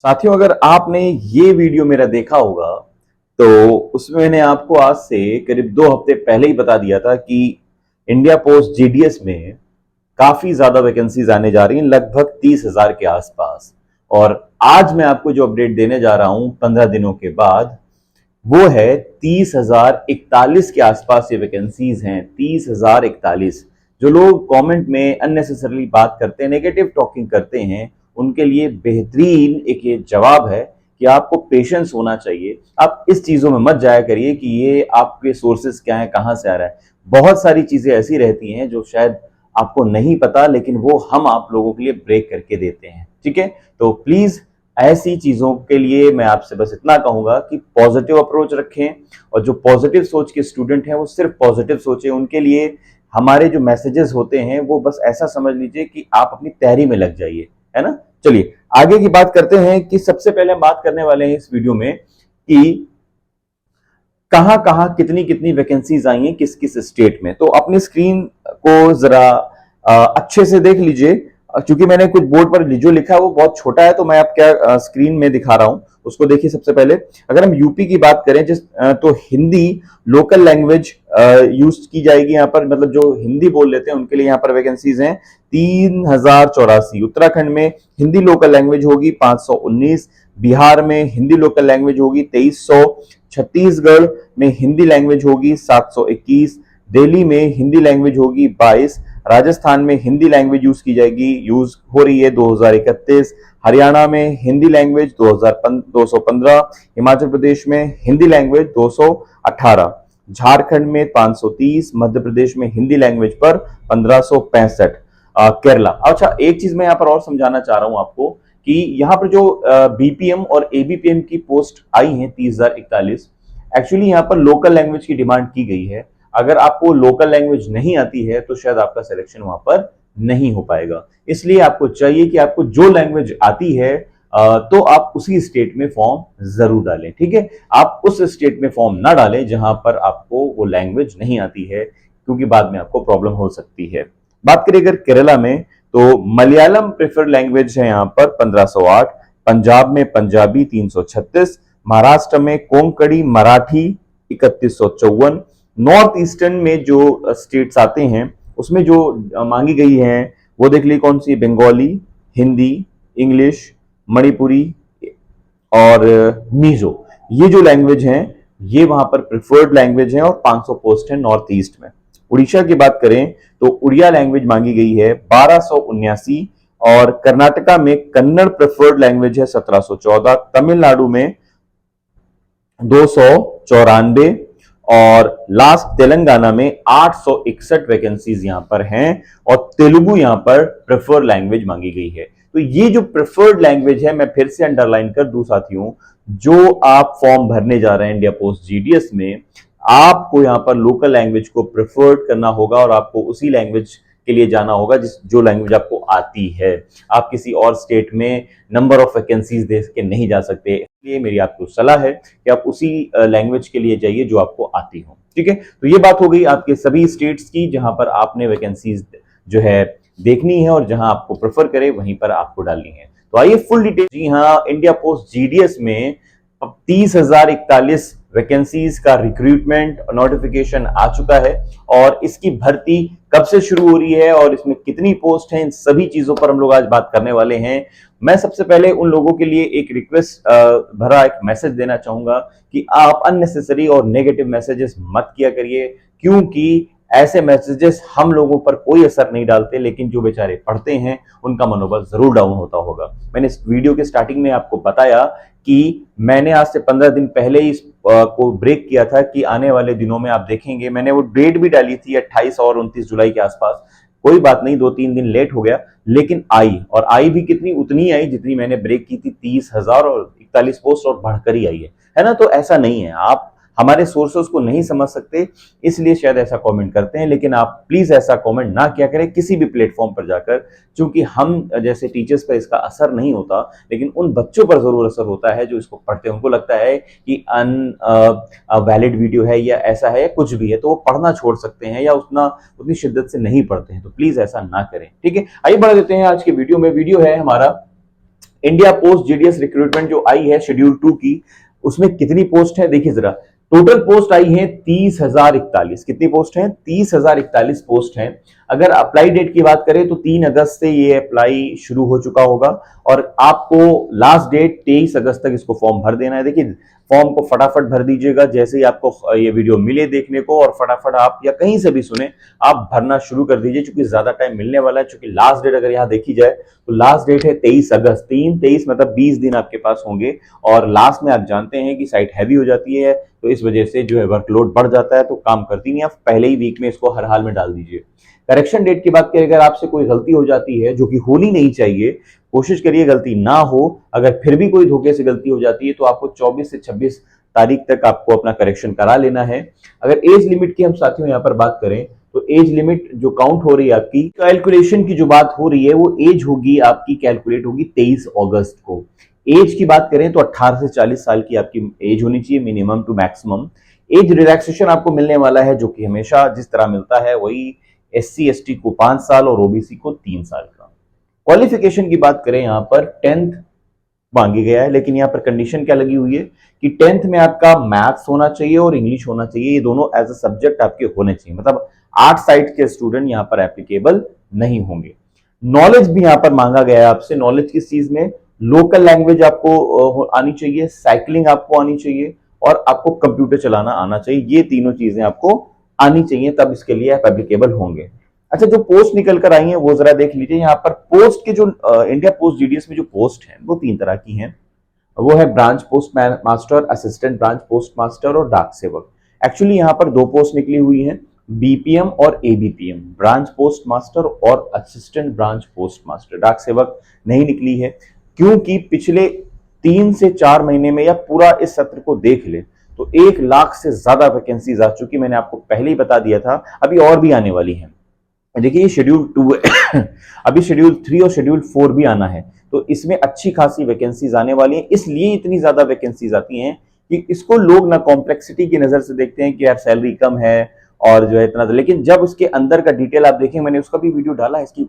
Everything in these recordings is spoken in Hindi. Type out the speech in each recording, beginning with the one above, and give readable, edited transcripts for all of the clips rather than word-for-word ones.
साथियों, अगर आपने ये वीडियो मेरा देखा होगा तो उसमें मैंने आपको आज से करीब 2 हफ्ते पहले ही बता दिया था कि इंडिया पोस्ट जीडीएस में काफी ज्यादा वैकेंसीज आने जा रही हैं, लगभग 30,000 के आसपास। और आज मैं आपको जो अपडेट देने जा रहा हूं 15 दिनों के बाद, वो है 30,041 के आसपास ये वैकेंसीज हैं। 30,041। जो लोग कमेंट में अननेसेसरली बात करते हैं, नेगेटिव टॉकिंग करते हैं, उनके लिए बेहतरीन एक ये जवाब है कि आपको पेशेंस होना चाहिए। आप इस चीजों में मत जाया करिए कि ये आपके सोर्सेस क्या है, कहां से आ रहा है। बहुत सारी चीजें ऐसी रहती हैं जो शायद आपको नहीं पता, लेकिन वो हम आप लोगों के लिए ब्रेक करके देते हैं। ठीक है, तो प्लीज ऐसी चीजों के लिए मैं आपसे बस इतना कहूंगा कि पॉजिटिव अप्रोच रखें, और जो पॉजिटिव सोच के स्टूडेंट हैं वो सिर्फ पॉजिटिव सोचें। उनके लिए हमारे जो मैसेजेस होते हैं वो बस ऐसा समझ लीजिए कि आप अपनी तैयारी में लग जाइए, है ना। चलिए आगे की बात करते हैं कि सबसे पहले हम बात करने वाले हैं इस वीडियो में कि कहां कहां कितनी कितनी वैकेंसीज आई हैं किस किस स्टेट में। तो अपनी स्क्रीन को जरा अच्छे से देख लीजिए, क्योंकि मैंने कुछ बोर्ड पर जो लिखा है वो बहुत छोटा है, तो मैं आप क्या स्क्रीन में दिखा रहा हूं उसको देखिए। सबसे पहले अगर हम यूपी की बात करें तो हिंदी लोकल लैंग्वेज यूज की जाएगी यहाँ पर, मतलब जो हिंदी बोल लेते हैं उनके लिए यहाँ पर वैकेंसीज हैं 3,084। उत्तराखंड में हिंदी लोकल लैंग्वेज होगी 519, बिहार में हिंदी लोकल लैंग्वेज होगी 2300, छत्तीसगढ़ में हिंदी लैंग्वेज होगी 721, दिल्ली में हिंदी लैंग्वेज होगी 22, राजस्थान में हिंदी लैंग्वेज यूज हो रही है 2031, हरियाणा में हिंदी लैंग्वेज 215, हिमाचल प्रदेश में हिंदी लैंग्वेज 218, झारखंड में 530, मध्य प्रदेश में हिंदी लैंग्वेज पर 1565, केरला। अच्छा, एक चीज मैं यहाँ पर और समझाना चाह रहा हूं आपको कि यहाँ पर जो बीपीएम और एबीपीएम की पोस्ट आई हैं 30,041, एक्चुअली यहाँ पर लोकल लैंग्वेज की डिमांड की गई है। अगर आपको लोकल लैंग्वेज नहीं आती है तो शायद आपका सिलेक्शन वहां पर नहीं हो पाएगा। इसलिए आपको चाहिए कि आपको जो लैंग्वेज आती है तो आप उसी स्टेट में फॉर्म जरूर डालें। ठीक है, आप उस स्टेट में फॉर्म ना डालें जहां पर आपको वो लैंग्वेज नहीं आती है, क्योंकि बाद में आपको प्रॉब्लम हो सकती है। बात करें अगर केरला में, तो मलयालम प्रेफर्ड लैंग्वेज है यहाँ पर 1508, पंजाब में पंजाबी 336, महाराष्ट्र में कोंकणी मराठी 3154, नॉर्थ ईस्टर्न में जो स्टेट्स आते हैं उसमें जो मांगी गई है वो देख लीजिए कौन सी, बंगाली, हिंदी, इंग्लिश, मणिपुरी और मीजो। ये जो लैंग्वेज हैं ये वहां पर प्रिफर्ड लैंग्वेज है और 500 पोस्ट है नॉर्थ ईस्ट में। उड़ीसा की बात करें तो उड़िया लैंग्वेज मांगी गई है 1279, और कर्नाटका में कन्नड़ प्रिफर्ड लैंग्वेज है 1714, तमिलनाडु में 294, और लास्ट तेलंगाना में 861 वैकेंसीज यहां पर हैं, और तेलुगु यहां पर प्रेफर्ड लैंग्वेज मांगी गई है। तो ये जो प्रेफर्ड लैंग्वेज है, मैं फिर से अंडरलाइन कर दूं साथियों, जो आप फॉर्म भरने जा रहे हैं इंडिया पोस्ट जीडीएस में, आपको यहां पर लोकल लैंग्वेज को प्रेफर्ड करना होगा और आपको उसी लैंग्वेज के लिए जाना होगा जो लैंग्वेज आपको आती है। आप किसी और स्टेट में नंबर ऑफ वैकेंसीज दे के नहीं जा सकते, इसलिए मेरी आपको सलाह है कि आप उसी लैंग्वेज के लिए जाइए जो आपको आती हो। ठीक है, तो ये बात हो गई आपके सभी स्टेट्स की जहां पर आपने वैकेंसीज जो है देखनी है और जहां आपको प्रेफर करे वहीं पर आपको डालनी है। तो आइए फुल डिटेल। जी हाँ, इंडिया पोस्ट जीडीएस में अब 30,041 वैकेंसीज का रिक्रूटमेंट नोटिफिकेशन आ चुका है, और इसकी भर्ती कब से शुरू हो रही है और इसमें कितनी पोस्ट हैं, इन सभी चीजों पर हम लोग आज बात करने वाले हैं। मैं सबसे पहले उन लोगों के लिए एक रिक्वेस्ट भरा एक मैसेज देना चाहूंगा कि आप अननेसेसरी और नेगेटिव मैसेजेस मत किया करिए, क्योंकि ऐसे मैसेजेस हम लोगों पर कोई असर नहीं डालते, लेकिन जो बेचारे पढ़ते हैं उनका मनोबल जरूर डाउन होता होगा। मैंने इस वीडियो के स्टार्टिंग में आपको बताया कि मैंने आज से 15 दिन पहले ही को ब्रेक किया था कि आने वाले दिनों में आप देखेंगे, मैंने वो डेट भी डाली थी 28 और 29 जुलाई के आसपास। कोई बात नहीं, 2-3 दिन लेट हो गया, लेकिन आई, और आई भी कितनी, उतनी आई जितनी मैंने ब्रेक की थी, 30,041 पोस्ट, और बढ़कर ही आई है ना। तो ऐसा नहीं है, आप हमारे सोर्सेस को नहीं समझ सकते इसलिए शायद ऐसा कमेंट करते हैं, लेकिन आप प्लीज ऐसा कमेंट ना किया करें किसी भी प्लेटफॉर्म पर जाकर, क्योंकि हम जैसे टीचर्स पर इसका असर नहीं होता, लेकिन उन बच्चों पर जरूर असर होता है जो इसको पढ़ते हैं। उनको लगता है कि वैलिड वीडियो है या ऐसा है या कुछ भी है, तो वो पढ़ना छोड़ सकते हैं या उतनी शिद्दत से नहीं पढ़ते हैं। तो प्लीज ऐसा ना करें, ठीक है। आइए बढ़ा देते हैं आज के वीडियो में। वीडियो है हमारा इंडिया पोस्ट जीडीएस रिक्रूटमेंट जो आई है शेड्यूल 2 की, उसमें कितनी पोस्ट है देखिए जरा। टोटल पोस्ट आई है 30,041। कितनी पोस्ट है? 30,041 पोस्ट है। अगर अप्लाई डेट की बात करें तो 3 अगस्त से ये अप्लाई शुरू हो चुका होगा और आपको लास्ट डेट 23 अगस्त तक इसको फॉर्म भर देना है। देखिए फॉर्म को फटाफट भर दीजिएगा, जैसे ही आपको ये वीडियो मिले देखने को और फटाफट आप या कहीं से भी सुने आप भरना शुरू कर दीजिए, क्योंकि ज्यादा टाइम मिलने वाला है। क्योंकि लास्ट डेट अगर यहाँ देखी जाए तो लास्ट डेट है 23 अगस्त। 3-23 मतलब 20 दिन आपके पास होंगे और लास्ट में आप जानते हैं कि साइट हैवी हो जाती है, तो इस वजह से जो है वर्कलोड बढ़ जाता है, तो काम करती नहीं। आप पहले ही वीक में इसको हर हाल में डाल दीजिए। करेक्शन डेट की बात करें, अगर आपसे कोई गलती हो जाती है जो कि होनी नहीं चाहिए, कोशिश करिए गलती ना हो। अगर फिर भी कोई धोखे से गलती हो जाती है तो आपको 24 से 26 तारीख तक आपको अपना करेक्शन करा लेना है। अगर एज लिमिट की हम साथियों यहाँ पर बात करें तो एज लिमिट जो काउंट हो रही है आपकी, कैलकुलेशन की जो बात हो रही है, वो एज होगी आपकी, कैलकुलेट होगी 23 अगस्त को। एज की बात करें तो 18 से 40 साल की आपकी एज होनी चाहिए, minimum to maximum. Age relaxation आपको मिलने वाला है, जो कि हमेशा जिस तरह मिलता है वही। SC ST को 5 साल और OBC को 3 साल का। क्वालिफिकेशन की बात करें यहाँ पर 10th मांगी गया है, लेकिन यहाँ पर कंडीशन क्या लगी हुई है कि 10th में आपका मैथ्स होना चाहिए और इंग्लिश होना चाहिए। ये दोनों एज अ सब्जेक्ट आपके होने चाहिए, मतलब 8 साइड के स्टूडेंट यहाँ पर एप्लीकेबल नहीं होंगे। नॉलेज भी यहाँ पर मांगा गया है आपसे। नॉलेज किस चीज में? लोकल लैंग्वेज आपको आनी चाहिए, साइकिलिंग आपको आनी चाहिए और आपको कंप्यूटर चलाना आना चाहिए। ये तीनों चीजें आपको आनी चाहिए, तब इसके लिए आप एप्लीकेबल होंगे। अच्छा, जो पोस्ट निकल कर आई है वो जरा देख लीजिए। यहाँ पर पोस्ट के जो इंडिया पोस्ट जीडीएस में जो पोस्ट है वो 3 तरह की हैं। वो है branch post master, assistant branch post master और डाक सेवक। एक्चुअली यहाँ पर 2 पोस्ट निकली हुई हैं, BPM और ABPM, ब्रांच पोस्ट मास्टर और असिस्टेंट ब्रांच पोस्ट मास्टर। डाक सेवक नहीं निकली है, क्योंकि पिछले 3 से 4 महीने में या पूरा इस सत्र को देख ले तो 1 लाख से ज्यादा वैकेंसीज आ चुकी। मैंने आपको पहले ही बता दिया था, अभी और भी आने वाली हैं। देखिए शेड्यूल 2 अभी शेड्यूल 3 और शेड्यूल 4 भी आना है, तो इसमें अच्छी खासी वैकेंसीज आने वाली हैं। इसलिए इतनी ज्यादा वैकेंसीज आती हैं कि इसको लोग ना कॉम्प्लेक्सिटी की नजर से देखते हैं कि यार सैलरी कम है और जो है इतना, लेकिन जब उसके अंदर का डिटेल आप देखें, मैंने उसका भी वीडियो डाला है, इसकी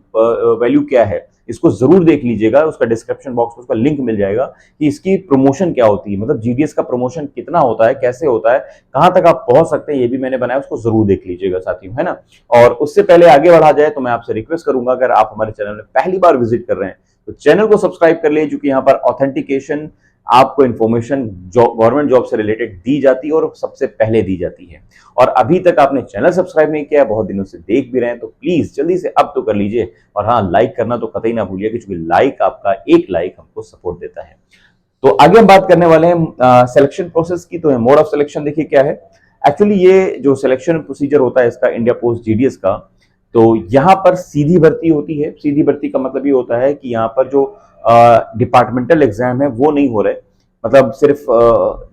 वैल्यू क्या है, इसको जरूर देख लीजिएगा। उसका डिस्क्रिप्शन बॉक्स में उसका लिंक मिल जाएगा कि इसकी प्रमोशन क्या होती है, मतलब जीडीएस का प्रमोशन कितना होता है, कैसे होता है, कहां तक आप पहुंच सकते हैं, ये भी मैंने बनाया, उसको जरूर देख लीजिएगा साथियों, है ना। और उससे पहले आगे बढ़ा जाए तो मैं आपसे रिक्वेस्ट करूंगा, अगर आप हमारे चैनल में पहली बार विजिट कर रहे हैं तो चैनल को सब्सक्राइब कर लीजिए, क्योंकि यहाँ पर ऑथेंटिकेशन आपको इन्फॉर्मेशन गवर्नमेंट जॉब से रिलेटेड दी जाती है और सबसे पहले दी जाती है। और अभी तक आपने चैनल सब्सक्राइब नहीं किया है, बहुत दिनों से देख भी रहे हैं, तो प्लीज जल्दी से अब तो कर लीजिए। और हाँ, लाइक करना तो कतई ना भूलिए, क्योंकि लाइक, आपका एक लाइक हमको सपोर्ट देता है। तो आगे हम बात करने वाले हैं सिलेक्शन प्रोसेस की। तो मोड ऑफ सिलेक्शन देखिए क्या है। एक्चुअली ये जो सिलेक्शन प्रोसीजर होता है इसका, इंडिया पोस्ट जीडीएस का, तो यहाँ पर सीधी भर्ती होती है। सीधी भर्ती का मतलब ये होता है कि यहाँ पर जो डिपार्टमेंटल एग्जाम है वो नहीं हो रहे, मतलब सिर्फ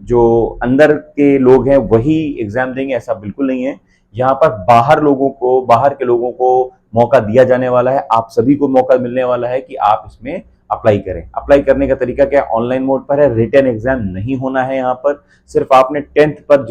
जो अंदर के लोग हैं वही एग्जाम देंगे, ऐसा बिल्कुल नहीं है। यहाँ पर बाहर के लोगों को मौका दिया जाने वाला है। आप सभी को मौका मिलने वाला है कि आप इसमें अप्लाई करें। अप्लाई करने का तरीका क्या है? ऑनलाइन मोड पर है, रिटन एग्जाम नहीं होना है। यहाँ पर सिर्फ आपने 10th पर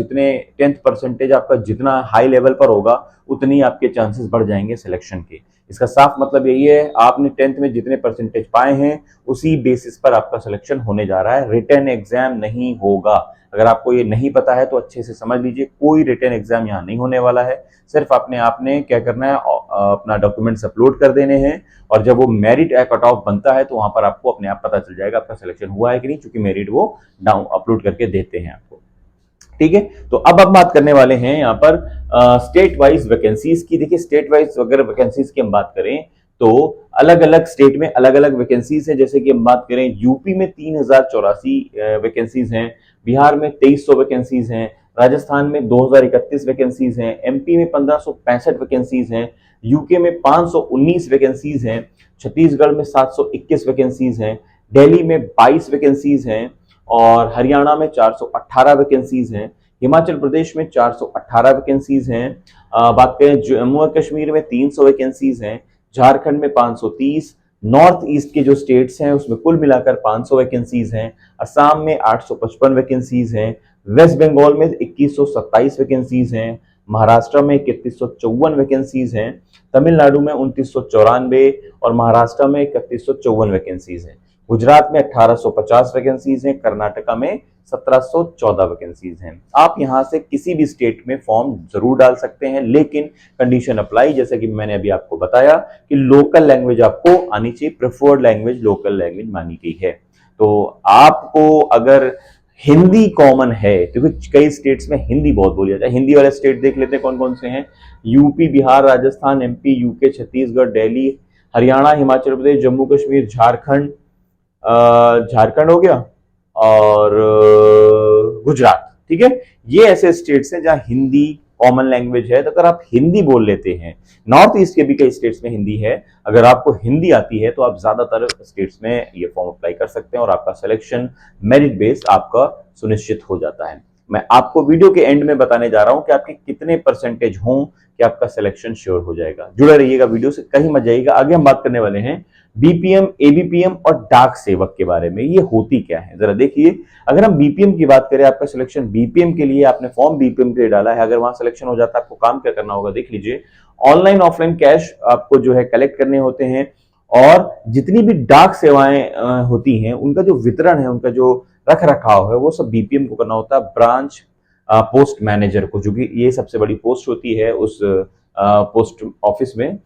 टेंथ परसेंटेज आपका जितना हाई लेवल पर होगा, उतनी आपके चांसेस बढ़ जाएंगे सिलेक्शन के। इसका साफ मतलब यही है, आपने 10th में जितने परसेंटेज पाए हैं उसी बेसिस पर आपका सिलेक्शन होने जा रहा है, रिटन एग्जाम नहीं होगा। अगर आपको ये नहीं पता है तो अच्छे से समझ लीजिए, कोई रिटन एग्जाम यहाँ नहीं होने वाला है। सिर्फ आपने क्या करना है, अपना डॉक्यूमेंट्स अपलोड कर देने हैं, और जब वो मेरिट कट ऑफ बनता है तो वहां पर आपको अपने आप पता चल जाएगा आपका सिलेक्शन हुआ है कि नहीं, क्योंकि मेरिट वो डाउन अपलोड करके देते हैं आपको। ठीक है, तो अब हम बात करने वाले हैं यहाँ पर स्टेट वाइज वैकेंसीज की। देखिए स्टेट वाइज अगर वैकेंसीज की हम बात करें तो अलग अलग स्टेट में अलग अलग वैकेंसीज है। जैसे कि हम बात करें, यूपी में 3084 वैकेंसीज हैं, बिहार में 2300 वैकेंसीज हैं, राजस्थान में 2031 वैकेंसीज हैं, एमपी में 1565 वैकेंसीज हैं, यूके में 519 वैकेंसीज हैं, छत्तीसगढ़ में 721 वैकेंसीज हैं, दिल्ली में 22 वैकेंसीज हैं, और हरियाणा में 418 वैकेंसीज हैं, हिमाचल प्रदेश में 418 वैकेंसीज हैं। बात करें जम्मू और कश्मीर में 300 वैकेंसीज हैं, झारखंड में 530, नॉर्थ ईस्ट के जो स्टेट्स हैं उसमें कुल मिलाकर 500 वैकेंसीज हैं, असम में 855 वैकेंसीज हैं, वेस्ट बंगाल में 2127 वैकेंसीज हैं, महाराष्ट्र में 3154 वैकेंसीज हैं, तमिलनाडु में 2994 और महाराष्ट्र में 3154 वैकेंसीज हैं। गुजरात में 1850 वैकेंसीज हैं, कर्नाटका में 1714 वैकेंसीज हैं। आप यहां से किसी भी स्टेट में फॉर्म जरूर डाल सकते हैं, लेकिन कंडीशन अप्लाई, जैसे कि मैंने अभी आपको बताया कि लोकल लैंग्वेज आपको आनी चाहिए, प्रेफर्ड लैंग्वेज लोकल लैंग्वेज मानी गई है। तो आपको अगर हिंदी कॉमन है, क्योंकि कई स्टेट्स में हिंदी बहुत बोली जाती है, हिंदी वाले स्टेट देख लेते हैं कौन कौन से हैं। UP, Bihar, Rajasthan, MP, UK, Chhattisgarh, Delhi, Haryana, Himachal Pradesh, Jammu Kashmir, Jharkhand, Jharkhand हो गया, और गुजरात। ठीक है, ये ऐसे स्टेट्स हैं जहां हिंदी कॉमन लैंग्वेज है। तो अगर आप हिंदी बोल लेते हैं, नॉर्थ ईस्ट के भी कई स्टेट्स में हिंदी है, अगर आपको हिंदी आती है तो आप ज्यादातर स्टेट्स में ये फॉर्म अप्लाई कर सकते हैं और आपका सिलेक्शन मेरिट बेस्ड आपका सुनिश्चित हो जाता है। मैं आपको वीडियो के एंड में बताने जा रहा हूं कि आपके कितने परसेंटेज हों कि आपका सिलेक्शन श्योर हो जाएगा। जुड़े रहिएगा वीडियो से, कहीं मत जाइएगा। आगे हम बात करने वाले हैं बीपीएम, एबीपीएम और डाक सेवक के बारे में। ये होती क्या है जरा देखिए। अगर हम बीपीएम की बात करें, आपका सिलेक्शन बीपीएम के लिए, आपने फॉर्म बीपीएम के लिए डाला है, अगर वहां सिलेक्शन हो जाता है, आपको काम क्या करना होगा देख लीजिए। ऑनलाइन ऑफलाइन कैश आपको जो है कलेक्ट करने होते हैं, और जितनी भी डाक सेवाएं होती हैं उनका जो वितरण है, उनका जो रख रखाव है, वो सब बीपीएम को करना होता है, ब्रांच पोस्ट मैनेजर को, जो कि ये सबसे बड़ी पोस्ट होती है उस पोस्ट ऑफिस में।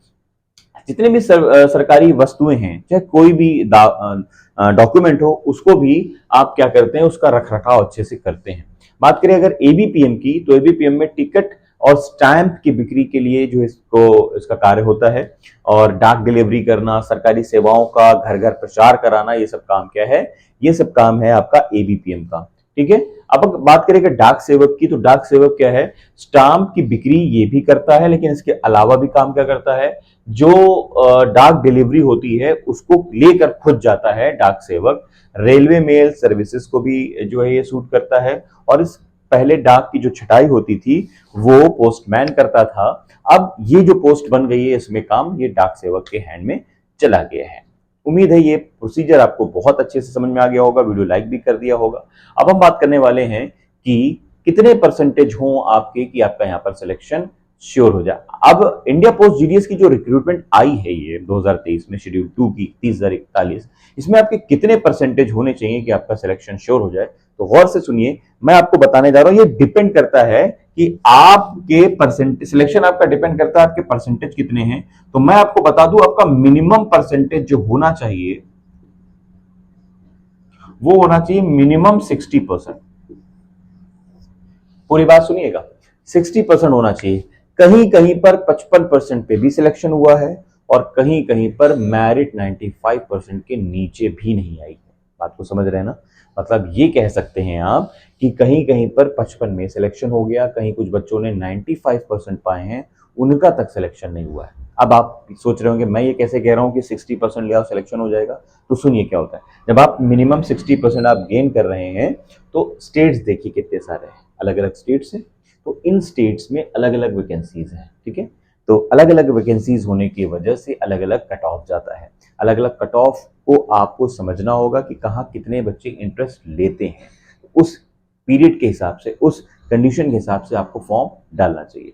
जितने भी सरकारी वस्तुएं हैं, चाहे कोई भी डॉक्यूमेंट हो, उसको भी आप क्या करते हैं, उसका रख रखाव अच्छे से करते हैं। बात करें अगर एबीपीएम की, तो एबीपीएम में टिकट और स्टैंप की बिक्री के लिए जो इसका कार्य होता है, और डाक डिलीवरी करना, सरकारी सेवाओं का घर घर प्रचार कराना, ये सब काम क्या है, ये सब काम है आपका एबीपीएम का। ठीक है, अब बात करें डाक सेवक की, तो डाक सेवक क्या है, स्टाम्प की बिक्री ये भी करता है, लेकिन इसके अलावा भी काम क्या करता है, जो डाक डिलीवरी होती है उसको लेकर खुद जाता है डाक सेवक। रेलवे मेल सर्विसेज को भी जो है ये सूट करता है, और इस पहले डाक की जो छटाई होती थी वो पोस्टमैन करता था। अब ये जो पोस्ट बन गई है, इसमें काम ये डाक सेवक के हैंड में चला गया है। उम्मीद है ये प्रोसीजर आपको बहुत अच्छे से समझ में आ गया होगा, वीडियो लाइक भी कर दिया होगा। अब हम बात करने वाले हैं कि कितने परसेंटेज हों आपके कि आपका यहाँ पर सिलेक्शन श्योर हो जाए। अब इंडिया पोस्ट जीडीएस की जो रिक्रूटमेंट आई है ये 2023 में, शेड्यूल 2 की 30,041, इसमें आपके कितने परसेंटेज होने चाहिए कि आपका सिलेक्शन श्योर हो जाए। तो गौर से सुनिए, मैं आपको बताने जा रहा हूं, ये डिपेंड करता है कि आपके परसेंटेज, सिलेक्शन आपका डिपेंड करता है आपके परसेंटेज कितने हैं। तो मैं आपको बता दूं, आपका मिनिमम परसेंटेज जो होना चाहिए वो होना चाहिए मिनिमम 60%। पूरी बात सुनिएगा, 60% होना चाहिए। कहीं कहीं पर 55% पे भी सिलेक्शन हुआ है, और कहीं कहीं पर मैरिट 95% के नीचे भी नहीं आई है। बात को समझ रहे हैं ना, मतलब ये कह सकते हैं आप कि कहीं कहीं पर 55 में सिलेक्शन हो गया, कहीं कुछ बच्चों ने 95% पाए हैं, उनका तक सिलेक्शन नहीं हुआ है। अब आप सोच रहे होंगे मैं ये कैसे कह रहा हूं कि 60% ले आओ सिलेक्शन हो जाएगा। तो सुनिए क्या होता है, जब आप मिनिमम 60% आप गेन कर रहे हैं, तो स्टेट्स देखिए कितने सारे हैं, अलग अलग स्टेट्स हैं, तो इन स्टेट्स में अलग अलग वैकेंसीज हैं। ठीक है, तो अलग अलग वैकेंसीज होने की वजह से अलग अलग कट ऑफ जाता है। अलग अलग कट ऑफ को आपको समझना होगा कि कहाँ कितने बच्चे इंटरेस्ट लेते हैं, उस पीरियड के हिसाब से, उस कंडीशन के हिसाब से आपको फॉर्म डालना चाहिए।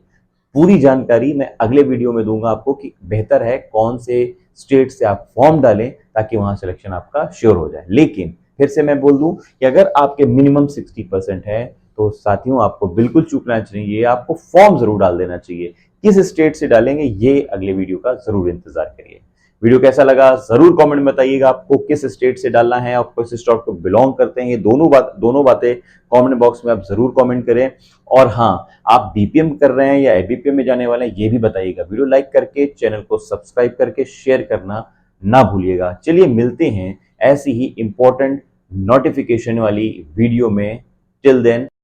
पूरी जानकारी मैं अगले वीडियो में दूंगा आपको कि बेहतर है कौन से स्टेट से आप फॉर्म डालें ताकि वहां सिलेक्शन आपका श्योर हो जाए। लेकिन फिर से मैं बोल दूं कि अगर आपके मिनिमम 60% है, तो साथियों आपको बिल्कुल चूकना चाहिए, आपको फॉर्म जरूर डाल देना चाहिए। किस स्टेट से डालेंगे ये अगले वीडियो का जरूर इंतजार करिए। वीडियो कैसा लगा जरूर कमेंट में बताइएगा, आपको किस स्टेट से डालना है, आप किस स्टेट को बिलोंग करते हैं, ये दोनों बातें कमेंट बॉक्स में आप जरूर कमेंट करें। और हाँ, आप बीपीएम कर रहे हैं या एबीपीएम में जाने वाले हैं ये भी बताइएगा। वीडियो लाइक करके, चैनल को सब्सक्राइब करके शेयर करना ना भूलिएगा। चलिए मिलते हैं ऐसी ही इंपॉर्टेंट नोटिफिकेशन वाली वीडियो में। Till then